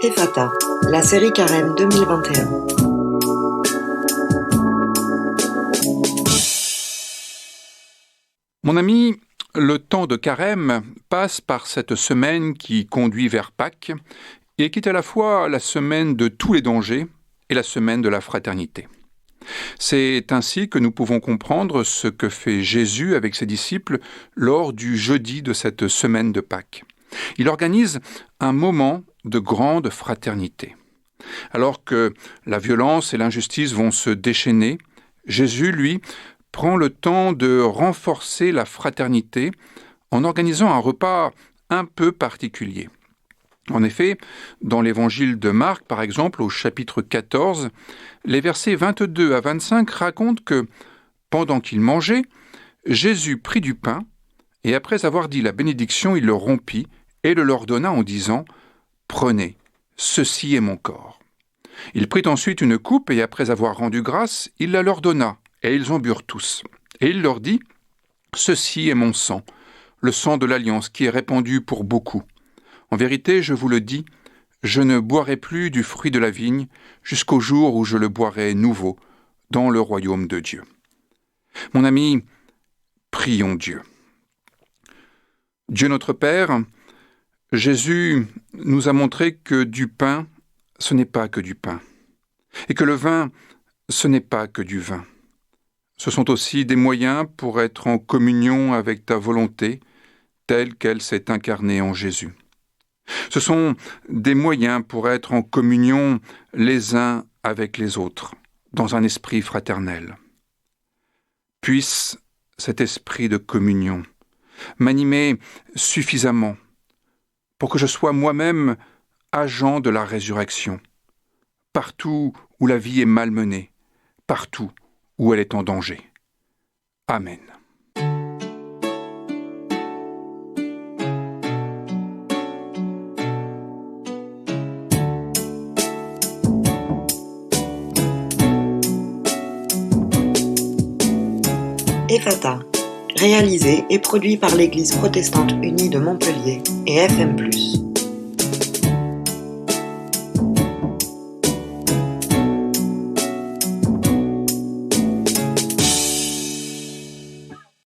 Ephata, la série Carême 2021. Mon ami, le temps de Carême passe par cette semaine qui conduit vers Pâques et qui est à la fois la semaine de tous les dangers et la semaine de la fraternité. C'est ainsi que nous pouvons comprendre ce que fait Jésus avec ses disciples lors du jeudi de cette semaine de Pâques. Il organise un moment de grande fraternité. Alors que la violence et l'injustice vont se déchaîner, Jésus, lui, prend le temps de renforcer la fraternité en organisant un repas un peu particulier. En effet, dans l'évangile de Marc, par exemple, au chapitre 14, les versets 22 à 25 racontent que, pendant qu'ils mangeaient, Jésus prit du pain, et après avoir dit la bénédiction, il le rompit et le leur donna en disant « Prenez, ceci est mon corps ». Il prit ensuite une coupe, et après avoir rendu grâce, il la leur donna, et ils en burent tous. Et il leur dit « Ceci est mon sang, le sang de l'alliance qui est répandu pour beaucoup. En vérité, je vous le dis, je ne boirai plus du fruit de la vigne jusqu'au jour où je le boirai nouveau dans le royaume de Dieu. » Mon ami, prions Dieu. Dieu notre Père, Jésus nous a montré que du pain, ce n'est pas que du pain, et que le vin, ce n'est pas que du vin. Ce sont aussi des moyens pour être en communion avec ta volonté, telle qu'elle s'est incarnée en Jésus. Ce sont des moyens pour être en communion les uns avec les autres, dans un esprit fraternel. Puisse cet esprit de communion m'animer suffisamment pour que je sois moi-même agent de la résurrection, partout où la vie est malmenée, partout où elle est en danger. Amen. Ephata, réalisé et produit par l'Église protestante unie de Montpellier et FM+.